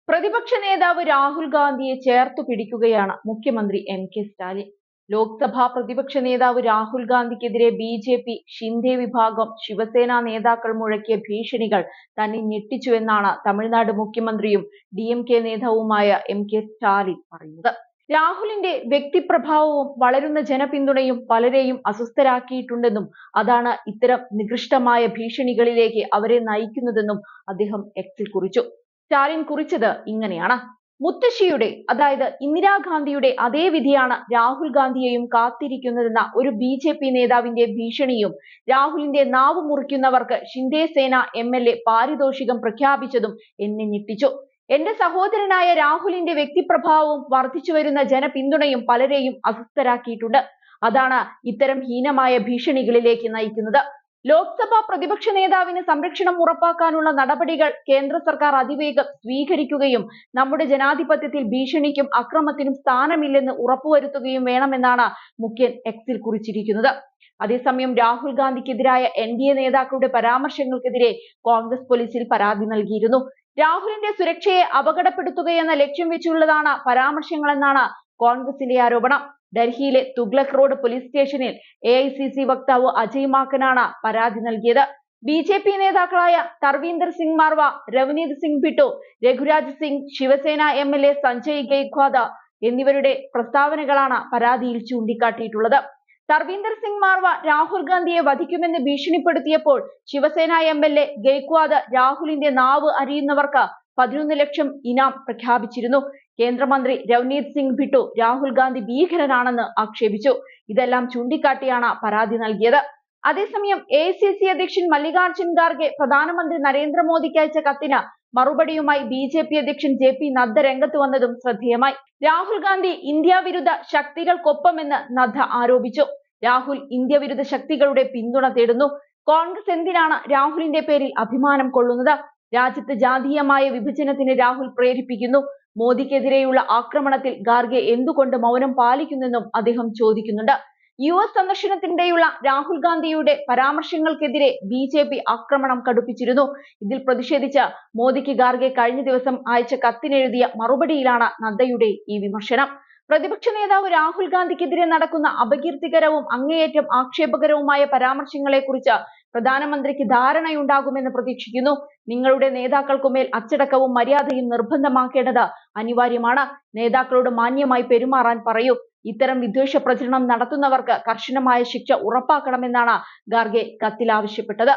പ്രതിപക്ഷ നേതാവ് രാഹുൽ ഗാന്ധിയെ ചേർത്തു പിടിക്കുകയാണ് മുഖ്യമന്ത്രി എം.കെ. സ്റ്റാലിൻ. ലോക്സഭാ പ്രതിപക്ഷ നേതാവ് രാഹുൽ ഗാന്ധിക്കെതിരെ ബി.ജെ.പി, ഷിൻഡെ വിഭാഗം, ശിവസേന നേതാക്കൾ മുഴക്കിയ ഭീഷണികൾ തന്നെ ഞെട്ടിച്ചുവെന്നാണ് തമിഴ്നാട് മുഖ്യമന്ത്രിയും ഡി.എം.കെ നേതാവുമായ എം.കെ. സ്റ്റാലിൻ പറയുന്നത്. രാഹുലിന്റെ വ്യക്തിപ്രഭാവവും വളരുന്ന ജനപിന്തുണയും പലരെയും അസ്വസ്ഥരാക്കിയിട്ടുണ്ടെന്നും അതാണ് ഇത്തരം നികൃഷ്ടമായ ഭീഷണികളിലേക്ക് അവരെ നയിക്കുന്നതെന്നും അദ്ദേഹം എക്സിൽ കുറിച്ചു. സ്റ്റാലിൻ കുറിച്ചത് ഇങ്ങനെയാണ്: മുത്തശ്ശിയുടെ, അതായത് ഇന്ദിരാഗാന്ധിയുടെ അതേ വിധിയാണ് രാഹുൽ ഗാന്ധിയെയും കാത്തിരിക്കുന്നതെന്ന ഒരു ബി.ജെ.പി നേതാവിന്റെ ഭീഷണിയും രാഹുലിന്റെ നാവ് മുറിക്കുന്നവർക്ക് ഷിൻഡെ സേന എം.എൽ.എ പാരിതോഷികം പ്രഖ്യാപിച്ചതും എന്നെ ഞെട്ടിച്ചു. എന്റെ സഹോദരനായ രാഹുലിന്റെ വ്യക്തിപ്രഭാവവും വർദ്ധിച്ചുവരുന്ന ജനപിന്തുണയും പലരെയും അസ്വസ്ഥരാക്കിയിട്ടുണ്ട്. അതാണ് ഇത്തരം ഹീനമായ ഭീഷണികളിലേക്ക് നയിക്കുന്നത്. ലോക്സഭാ പ്രതിപക്ഷ നേതാവിന് സംരക്ഷണം ഉറപ്പാക്കാനുള്ള നടപടികൾ കേന്ദ്ര സർക്കാർ അതിവേഗം സ്വീകരിക്കുകയും നമ്മുടെ ജനാധിപത്യത്തിൽ ഭീഷണിക്കും അക്രമത്തിനും സ്ഥാനമില്ലെന്ന് ഉറപ്പുവരുത്തുകയും വേണമെന്നാണ് മുഖ്യൻ എക്സിൽ കുറിച്ചിരിക്കുന്നത്. അതേസമയം രാഹുൽ ഗാന്ധിക്കെതിരായ എൻ.ഡി.എ നേതാക്കളുടെ പരാമർശങ്ങൾക്കെതിരെ കോൺഗ്രസ് പോലീസിൽ പരാതി നൽകിയിരുന്നു. രാഹുലിന്റെ സുരക്ഷയെ അപകടപ്പെടുത്തുകയെന്ന ലക്ഷ്യം വെച്ചുള്ളതാണ് പരാമർശങ്ങളെന്നാണ് കോൺഗ്രസിന്റെ ആരോപണം. ഡൽഹിയിലെ തുഗ്ലക് റോഡ് പോലീസ് സ്റ്റേഷനിൽ എ.ഐ.സി.സി വക്താവ് അജയ് മാക്കനാണ് പരാതി നൽകിയത്. ബി.ജെ.പി നേതാക്കളായ തർവീന്ദർ സിംഗ് മാർവ, രവനീത് സിംഗ് ബിട്ടു, രഘുരാജ് സിംഗ്, ശിവസേന എം.എൽ.എ സഞ്ജയ് ഗെയ്ക്വാദ് എന്നിവരുടെ പ്രസ്താവനകളാണ് പരാതിയിൽ ചൂണ്ടിക്കാട്ടിയിട്ടുള്ളത്. തർവീന്ദർ സിംഗ് മാർവ രാഹുൽ ഗാന്ധിയെ വധിക്കുമെന്ന് ഭീഷണിപ്പെടുത്തിയപ്പോൾ ശിവസേന എം.എൽ.എ ഗെയ്ക്വാദ് രാഹുലിന്റെ നാവ് അരിയുന്നവർക്ക് 11 ലക്ഷം ഇനാം പ്രഖ്യാപിച്ചിരുന്നു. കേന്ദ്രമന്ത്രി രവനീത് സിംഗ് ബിട്ടു രാഹുൽ ഗാന്ധി ഭീകരനാണെന്ന് ആക്ഷേപിച്ചു. ഇതെല്ലാം ചൂണ്ടിക്കാട്ടിയാണ് പരാതി നൽകിയത്. അതേസമയം എ.ഐ.സി.സി അധ്യക്ഷൻ മല്ലികാർജുൻ ഖാർഗെ പ്രധാനമന്ത്രി നരേന്ദ്രമോദിക്ക് അയച്ച കത്തിന് മറുപടിയുമായി ബി.ജെ.പി അധ്യക്ഷൻ ജെ.പി നദ്ദ രംഗത്ത് വന്നതും ശ്രദ്ധേയമായി. രാഹുൽ ഗാന്ധി ഇന്ത്യ വിരുദ്ധ ശക്തികൾക്കൊപ്പമെന്ന് നദ്ദ ആരോപിച്ചു. രാഹുൽ ഇന്ത്യ വിരുദ്ധ ശക്തികളുടെ പിന്തുണ തേടുന്നു. കോൺഗ്രസ് എന്തിനാണ് രാഹുലിന്റെ പേരിൽ അഭിമാനം കൊള്ളുന്നത്? രാജ്യത്ത് ജാതീയമായ വിഭജനത്തിന് രാഹുൽ പ്രേരിപ്പിക്കുന്നു. മോദിക്കെതിരെയുള്ള ആക്രമണത്തിൽ ഖാർഗെ എന്തുകൊണ്ട് മൗനം പാലിക്കുന്നെന്നും അദ്ദേഹം ചോദിക്കുന്നുണ്ട്. US സന്ദർശനത്തിനിടെയുള്ള രാഹുൽ ഗാന്ധിയുടെ പരാമർശങ്ങൾക്കെതിരെ ബി.ജെ.പി ആക്രമണം കടുപ്പിച്ചിരുന്നു. ഇതിൽ പ്രതിഷേധിച്ച് മോദിക്ക് ഖാർഗെ കഴിഞ്ഞ ദിവസം അയച്ച കത്തിനെഴുതിയ മറുപടിയിലാണ് നദ്ദയുടെ ഈ വിമർശനം. പ്രതിപക്ഷ നേതാവ് രാഹുൽ ഗാന്ധിക്കെതിരെ നടക്കുന്ന അപകീർത്തികരവും അങ്ങേയറ്റം ആക്ഷേപകരവുമായ പരാമർശങ്ങളെക്കുറിച്ച് പ്രധാനമന്ത്രിക്ക് ധാരണയുണ്ടാകുമെന്ന് പ്രതീക്ഷിക്കുന്നു. നിങ്ങളുടെ നേതാക്കൾക്കുമേൽ അച്ചടക്കവും മര്യാദയും നിർബന്ധമാക്കേണ്ടത് അനിവാര്യമാണ്. നേതാക്കളോട് മാന്യമായി പെരുമാറാൻ പറയൂ. ഇത്തരം വിദ്വേഷ പ്രചരണം നടത്തുന്നവർക്ക് കർശനമായ ശിക്ഷ ഉറപ്പാക്കണമെന്നാണ് ഖാർഗെ കത്തിൽ ആവശ്യപ്പെട്ടത്.